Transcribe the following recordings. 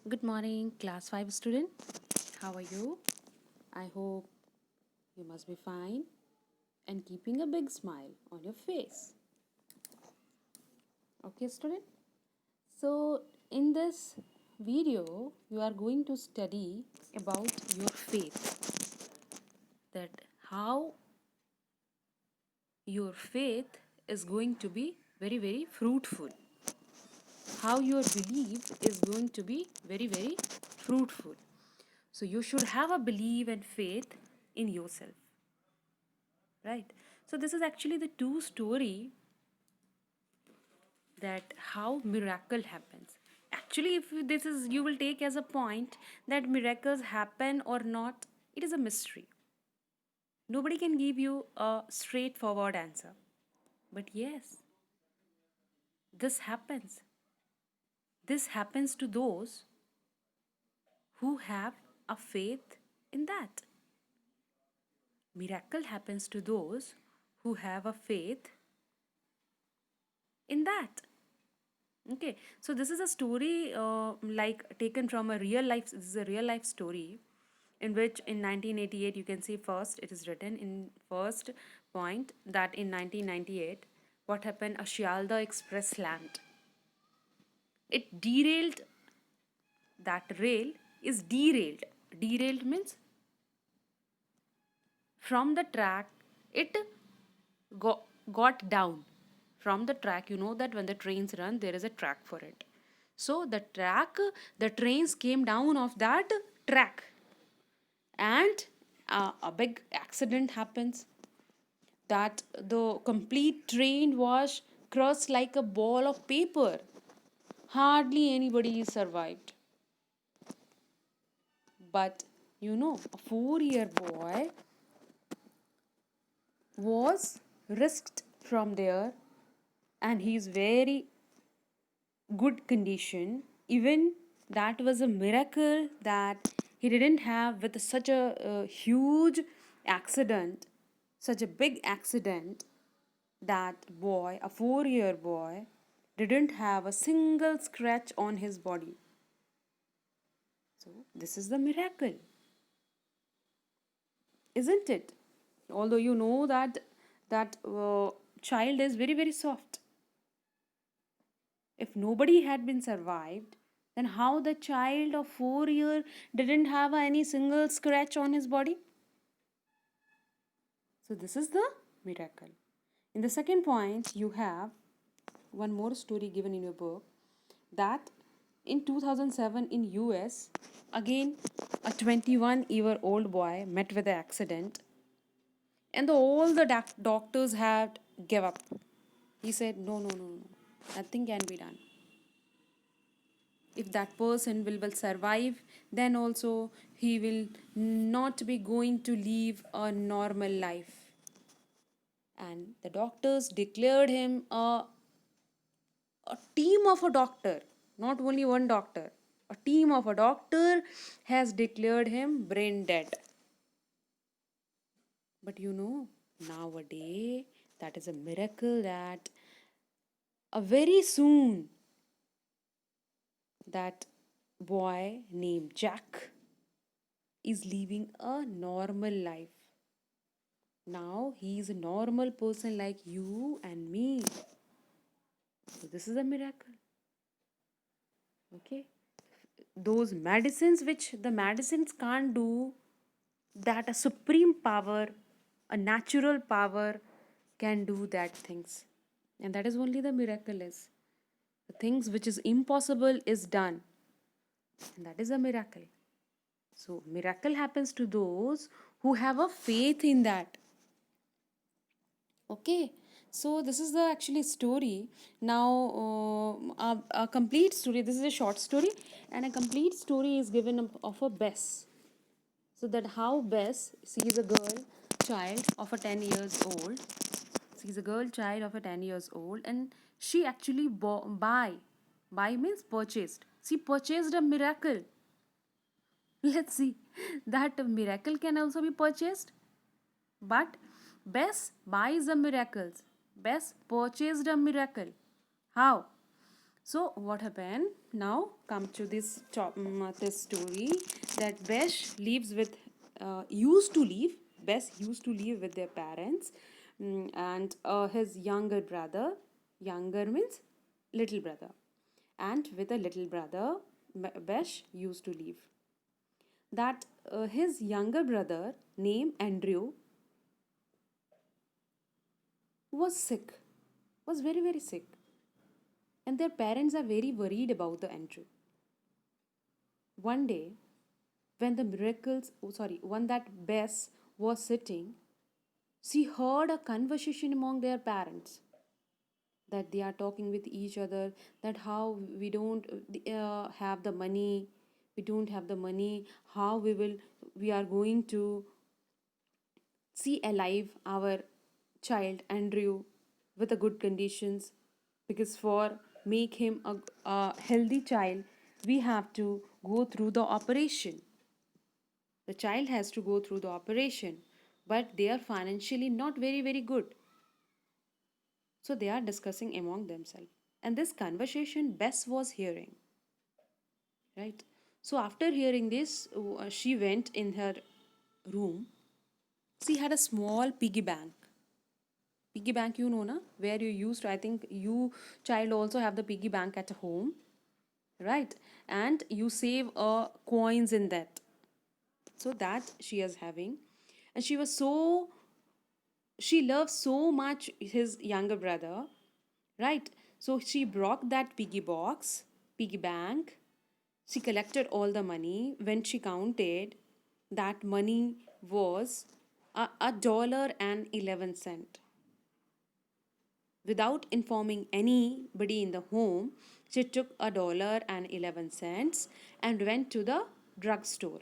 Good morning, class 5 student. How are you? I hope you must be fine and keeping a big smile on your face. Okay, student? So, in this video, you are going to study about your faith. That how your faith is going to be very, very fruitful. How your belief is going to be very, very fruitful. So, you should have a belief and faith in yourself. Right? So this is actually the two story that how miracle happens. Actually, if this is you will take as a point that miracles happen or not, it is a mystery. Nobody can give you a straightforward answer. But yes, this happens. This happens to those who have a faith in that. Miracle happens to those who have a faith in that. Okay, so this is a story like taken from a real life. This is a real life story in which in 1988 you can see first it is written in first point that in 1998 what happened, a Shialda Express slammed. It derailed, that rail is derailed. Derailed means from the track it got down from the track. You know that when the trains run there is a track for it. So the trains came down off that track, and a big accident happens, that the complete train was crushed like a ball of paper. Hardly anybody survived. But a 4-year boy was risked from there, and he's very good condition. Even that was a miracle that he didn't have with such a huge accident, such a big accident, that boy, a 4-year boy, didn't have a single scratch on his body. So this is the miracle, isn't it? Although you know that child is very, very soft. If nobody had been survived, then how the child of 4 year didn't have any single scratch on his body? So this is the miracle. In the second point, you have one more story given in your book, that in 2007 in US, again a 21-year-old boy met with an accident, and all the doctors had give up. He said, no, no, no, no, nothing can be done. If that person will survive, then also he will not be going to live a normal life. And the doctors declared him a team of a doctor, not only one doctor, a team of a doctor has declared him brain dead. But nowadays, that is a miracle that very soon that boy named Jack is living a normal life. Now he is a normal person like you and me. So this is a miracle. Okay. Those medicines which the medicines can't do, that a supreme power, a natural power can do that things. And that is only the miracle is. The things which is impossible is done. And that is a miracle. So miracle happens to those who have a faith in that. Okay, so this is the actually story. Now a complete story, this is a short story, and a complete story is given of a Bess. So that how Bess sees a girl child of a 10 years old, sees a girl child of a 10 years old, and she actually buy means purchased, she purchased a miracle. Let's see, that miracle can also be purchased. But Bess buys the miracles. Bess purchased a miracle. How? So what happened? Now come to this story that Besh lives with used to live. Besh used to live with their parents, and his younger brother. Younger means little brother, and with a little brother, Besh used to live. That his younger brother named Andrew was sick, was very sick, and their parents are very worried about the Andrew. One day, when the miracles, oh, sorry, when that Bess was sitting, she heard a conversation among their parents that they are talking with each other, that how we don't have the money, we don't have the money, how we are going to see alive our child Andrew with a good conditions, because for make him a healthy child we have to go through the operation. The child has to go through the operation, but they are financially not very good. So they are discussing among themselves. And this conversation Bess was hearing, right? So after hearing this, she went in her room. She had a small piggy bank. Piggy bank, you know, na? Where you used to, I think you child also have the piggy bank at home, right? And you save coins in that. So that she is having. And she loves so much his younger brother, right? So she broke that piggy bank. She collected all the money. When she counted, that money was a dollar and 11 cent. Without informing anybody in the home, she took a dollar and 11 cents and went to the drugstore.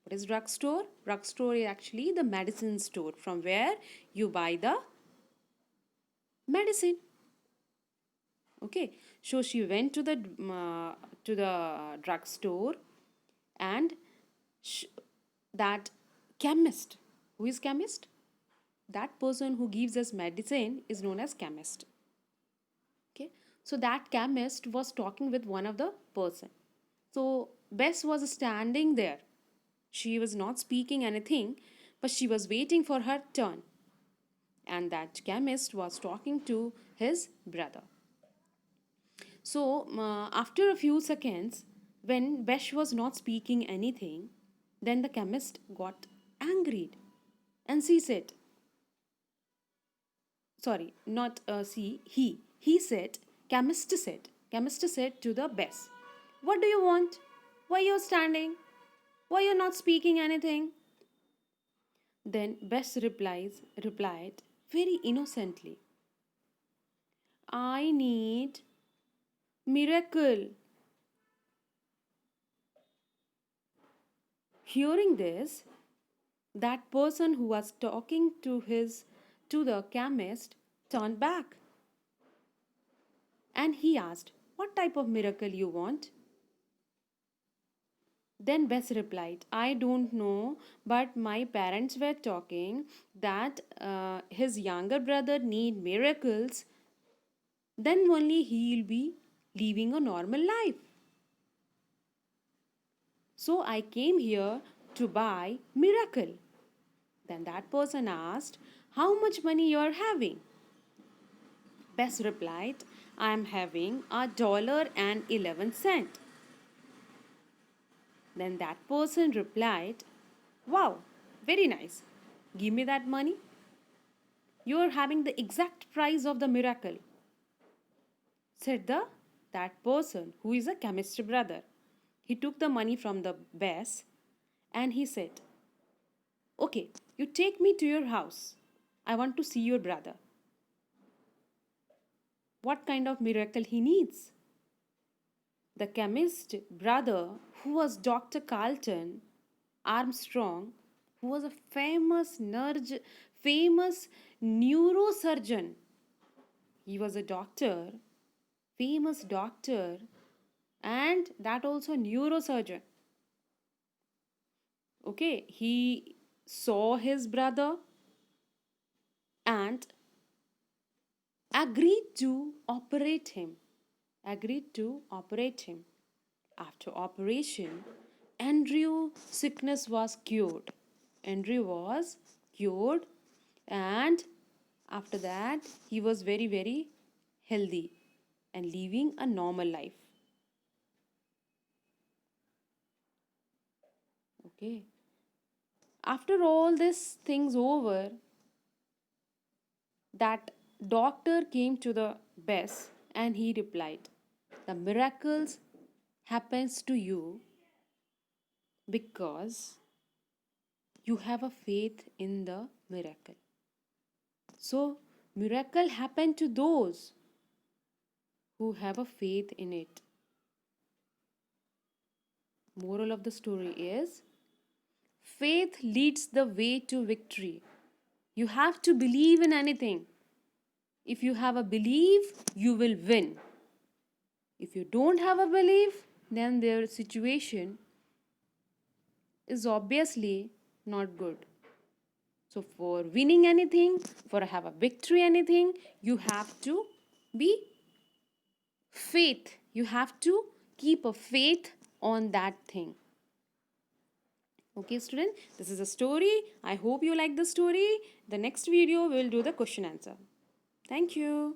What is drugstore? Drugstore is actually the medicine store from where you buy the medicine. Okay, so she went to the drugstore, and sh- that chemist, who is chemist? That person who gives us medicine is known as chemist. Okay, so that chemist was talking with one of the person. So Bess was standing there. She was not speaking anything, but she was waiting for her turn. And that chemist was talking to his brother. So, after a few seconds, when Besh was not speaking anything, then the chemist got angry. And she said, sorry, not he said, chemist said to the Bess, what do you want? Why you standing? Why you not speaking anything? Then Bess replied very innocently, I need miracle. Hearing this, that person who was talking to the chemist turned back, and he asked, what type of miracle you want? Then Bess replied, I don't know, but my parents were talking that his younger brother need miracles, then only he'll be living a normal life. So I came here to buy miracle. Then that person asked, how much money you are having? Bess replied, I am having a dollar and 11 cent. Then that person replied, wow, very nice. Give me that money. You are having the exact price of the miracle, said the that person who is a chemist brother. He took the money from the Bess and he said, okay, you take me to your house. I want to see your brother. What kind of miracle he needs? The chemist brother, who was Dr. Carlton Armstrong, who was a famous neurosurgeon. He was a doctor, famous doctor, and that also neurosurgeon. Okay, he saw his brother and agreed to operate him. agreed to operate him. After operation, Andrew's sickness was cured. Andrew was cured, and after that, he was very, very healthy and living a normal life. Okay. After all these things over, that doctor came to the best and he replied, the miracles happens to you because you have a faith in the miracle. So miracle happen to those who have a faith in it. Moral of the story is faith leads the way to victory. You have to believe in anything. If you have a belief, you will win. If you don't have a belief, then their situation is obviously not good. So for winning anything, for have a victory anything, you have to be faith. You have to keep a faith on that thing. Okay, student, this is a story. I hope you like the story. The next video we will do the question answer. Thank you.